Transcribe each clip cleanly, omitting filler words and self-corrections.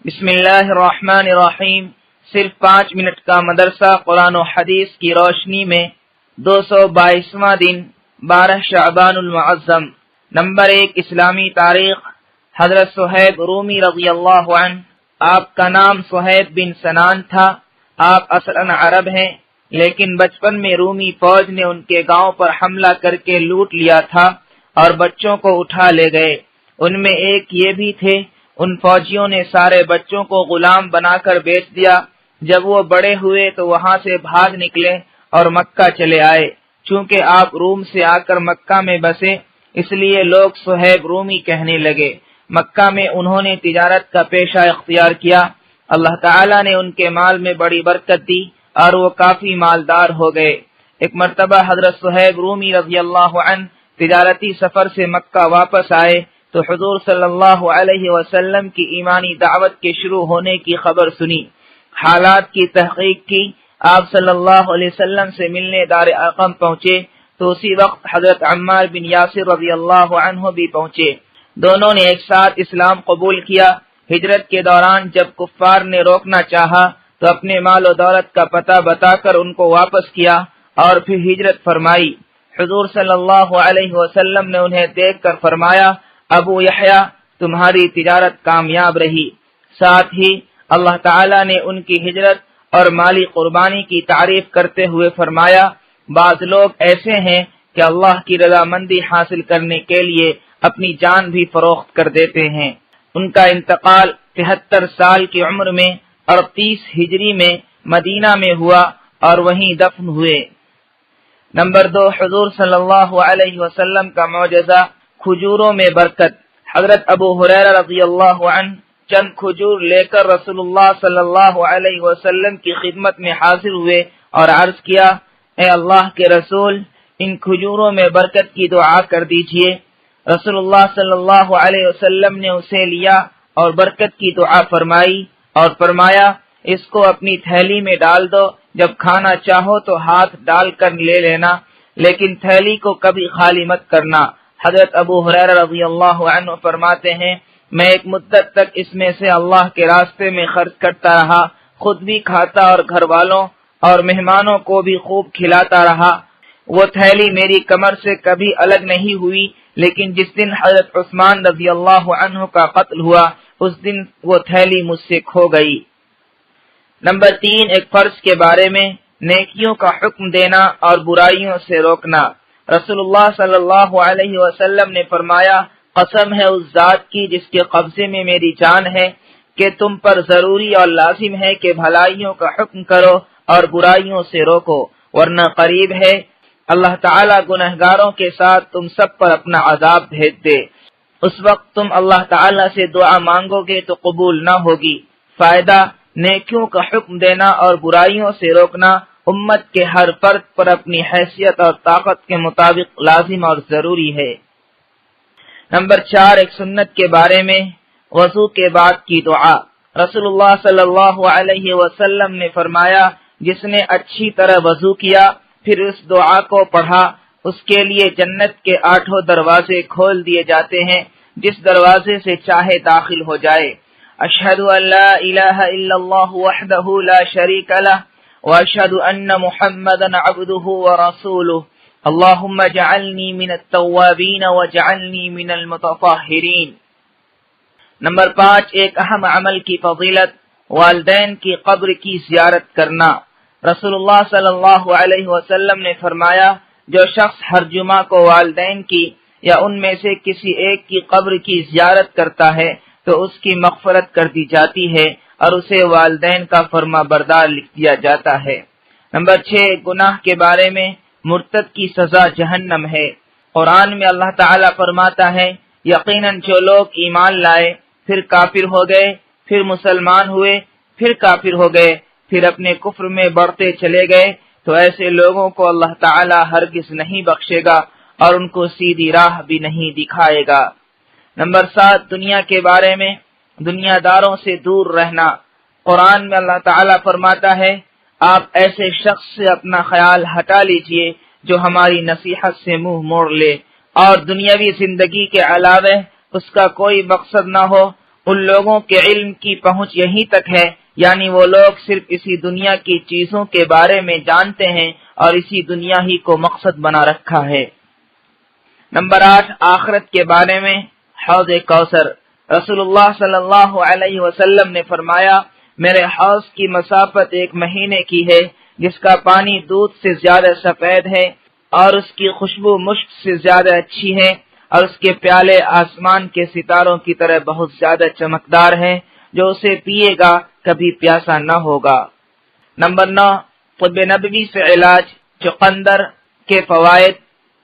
بسم اللہ الرحمن الرحیم۔ صرف 5 منٹ کا مدرسہ قرآن و حدیث کی روشنی میں 222واں دن 12 شعبان المعظم۔ نمبر 1 اسلامی تاریخ۔ حضرت صہیب رومی رضی اللہ عنہ، آپ کا نام صہیب بن سنان تھا۔ آپ اصلاً عرب ہیں، لیکن بچپن میں رومی فوج نے ان کے گاؤں پر حملہ کر کے لوٹ لیا تھا اور بچوں کو اٹھا لے گئے۔ ان میں ایک یہ بھی تھے، ان فوجیوں نے سارے بچوں کو غلام بنا کر بیچ دیا۔ جب وہ بڑے ہوئے تو وہاں سے بھاگ نکلے اور مکہ چلے آئے۔ چونکہ آپ روم سے آ کر مکہ میں بسے، اس لیے لوگ صہیب رومی کہنے لگے۔ مکہ میں انہوں نے تجارت کا پیشہ اختیار کیا۔ اللہ تعالیٰ نے ان کے مال میں بڑی برکت دی اور وہ کافی مالدار ہو گئے۔ ایک مرتبہ حضرت صہیب رومی رضی اللہ عنہ تجارتی سفر سے مکہ واپس آئے تو حضور صلی اللہ علیہ وسلم کی ایمانی دعوت کے شروع ہونے کی خبر سنی۔ حالات کی تحقیق کی، آپ صلی اللہ علیہ وسلم سے ملنے دار ارقم پہنچے تو اسی وقت حضرت عمار بن یاسر رضی اللہ عنہ بھی پہنچے۔ دونوں نے ایک ساتھ اسلام قبول کیا۔ ہجرت کے دوران جب کفار نے روکنا چاہا تو اپنے مال و دولت کا پتہ بتا کر ان کو واپس کیا اور پھر ہجرت فرمائی۔ حضور صلی اللہ علیہ وسلم نے انہیں دیکھ کر فرمایا، ابو یحییٰ، تمہاری تجارت کامیاب رہی۔ ساتھ ہی اللہ تعالیٰ نے ان کی ہجرت اور مالی قربانی کی تعریف کرتے ہوئے فرمایا، بعض لوگ ایسے ہیں کہ اللہ کی رضامندی حاصل کرنے کے لیے اپنی جان بھی فروخت کر دیتے ہیں۔ ان کا انتقال 73 سال کی عمر میں 38 ہجری میں مدینہ میں ہوا اور وہیں دفن ہوئے۔ نمبر 2 حضور صلی اللہ علیہ وسلم کا معجزہ، کھجوروں میں برکت۔ حضرت ابو ہریرہ رضی اللہ عنہ چند کھجور لے کر رسول اللہ صلی اللہ علیہ وسلم کی خدمت میں حاضر ہوئے اور عرض کیا، اے اللہ کے رسول، ان کھجوروں میں برکت کی دعا کر دیجئے۔ رسول اللہ صلی اللہ علیہ وسلم نے اسے لیا اور برکت کی دعا فرمائی اور فرمایا، اس کو اپنی تھیلی میں ڈال دو، جب کھانا چاہو تو ہاتھ ڈال کر لے لینا، لیکن تھیلی کو کبھی خالی مت کرنا۔ حضرت ابو ہریرہ رضی اللہ عنہ فرماتے ہیں، میں ایک مدت تک اس میں سے اللہ کے راستے میں خرچ کرتا رہا، خود بھی کھاتا اور گھر والوں اور مہمانوں کو بھی خوب کھلاتا رہا۔ وہ تھیلی میری کمر سے کبھی الگ نہیں ہوئی، لیکن جس دن حضرت عثمان رضی اللہ عنہ کا قتل ہوا اس دن وہ تھیلی مجھ سے کھو گئی۔ نمبر 3 ایک فرض کے بارے میں، نیکیوں کا حکم دینا اور برائیوں سے روکنا۔ رسول اللہ صلی اللہ علیہ وسلم نے فرمایا، قسم ہے اس ذات کی جس کے قبضے میں میری جان ہے کہ تم پر ضروری اور لازم ہے کہ بھلائیوں کا حکم کرو اور برائیوں سے روکو، ورنہ قریب ہے اللہ تعالیٰ گنہگاروں کے ساتھ تم سب پر اپنا عذاب بھیج دے۔ اس وقت تم اللہ تعالیٰ سے دعا مانگو گے تو قبول نہ ہوگی۔ فائدہ، نیکیوں کا حکم دینا اور برائیوں سے روکنا امت کے ہر فرد پر اپنی حیثیت اور طاقت کے مطابق لازم اور ضروری ہے۔ نمبر 4 ایک سنت کے بارے میں، وضو کے بعد کی دعا۔ رسول اللہ صلی اللہ علیہ وسلم نے فرمایا، جس نے اچھی طرح وضو کیا پھر اس دعا کو پڑھا، اس کے لیے جنت کے 8 دروازے کھول دیے جاتے ہیں، جس دروازے سے چاہے داخل ہو جائے۔ اشہد ان لا الہ الا اللہ وحدہ لا شریک لہ واشہد ان محمدا عبدہ ورسولہ اللہم اجعلنی من التوابین واجعلنی من المتطہرین۔ نمبر 5 ایک اہم عمل کی فضیلت، والدین کی قبر کی زیارت کرنا۔ رسول اللہ صلی اللہ علیہ وسلم نے فرمایا، جو شخص ہر جمعہ کو والدین کی یا ان میں سے کسی ایک کی قبر کی زیارت کرتا ہے تو اس کی مغفرت کر دی جاتی ہے اور اسے والدین کا فرما بردار لکھ دیا جاتا ہے۔ نمبر 6 گناہ کے بارے میں، مرتد کی سزا جہنم ہے۔ قرآن میں اللہ تعالیٰ فرماتا ہے، یقیناً جو لوگ ایمان لائے پھر کافر ہو گئے، پھر مسلمان ہوئے، پھر کافر ہو گئے، پھر اپنے کفر میں بڑھتے چلے گئے تو ایسے لوگوں کو اللہ تعالیٰ ہرگز نہیں بخشے گا اور ان کو سیدھی راہ بھی نہیں دکھائے گا۔ نمبر 7 دنیا کے بارے میں، دنیا داروں سے دور رہنا۔ قرآن میں اللہ تعالیٰ فرماتا ہے، آپ ایسے شخص سے اپنا خیال ہٹا لیجئے جو ہماری نصیحت سے منہ موڑ لے اور دنیاوی زندگی کے علاوہ اس کا کوئی مقصد نہ ہو ان لوگوں کے علم کی پہنچ یہیں تک ہے، یعنی وہ لوگ صرف اسی دنیا کی چیزوں کے بارے میں جانتے ہیں اور اسی دنیا ہی کو مقصد بنا رکھا ہے۔ نمبر 8، آخرت کے بارے میں حوض کوثر۔ رسول اللہ صلی اللہ علیہ وسلم نے فرمایا، میرے حوض کی مسافت 1 مہینے کی ہے، جس کا پانی دودھ سے زیادہ سفید ہے اور اس کی خوشبو مشک سے زیادہ اچھی ہے، اور اس کے پیالے آسمان کے ستاروں کی طرح بہت زیادہ چمکدار ہیں، جو اسے پیے گا کبھی پیاسا نہ ہوگا۔ نمبر 9، طب نبوی سے علاج، چقندر کے فوائد۔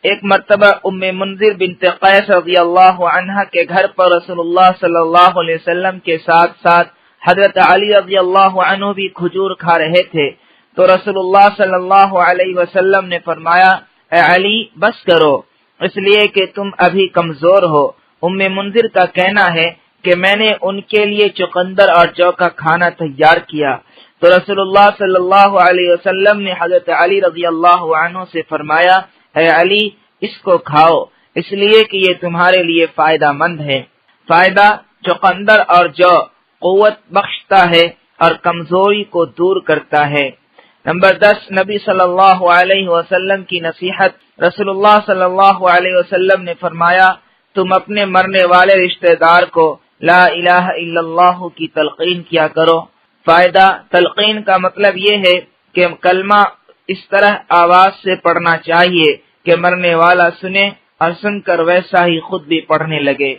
ایک مرتبہ ام منذر بنت قیس رضی اللہ عنہا کے گھر پر رسول اللہ صلی اللہ علیہ وسلم کے ساتھ ساتھ حضرت علی رضی اللہ عنہ بھی کھجور کھا رہے تھے، تو رسول اللہ صلی اللہ علیہ وسلم نے فرمایا، اے علی بس کرو، اس لیے کہ تم ابھی کمزور ہو۔ ام منذر کا کہنا ہے کہ میں نے ان کے لیے چقندر اور جو کا کھانا تیار کیا، تو رسول اللہ صلی اللہ علیہ وسلم نے حضرت علی رضی اللہ عنہ سے فرمایا، اے علی اس کو کھاؤ، اس لیے کہ یہ تمہارے لیے فائدہ مند ہے۔ فائدہ، چقندر اور جو قوت بخشتا ہے اور کمزوری کو دور کرتا ہے۔ نمبر 10، نبی صلی اللہ علیہ وسلم کی نصیحت۔ رسول اللہ صلی اللہ علیہ وسلم نے فرمایا، تم اپنے مرنے والے رشتہ دار کو لا الہ الا اللہ کی تلقین کیا کرو۔ فائدہ، تلقین کا مطلب یہ ہے کہ کلمہ اس طرح آواز سے پڑھنا چاہیے کہ مرنے والا سنے اور سن کر ویسا ہی خود بھی پڑھنے لگے۔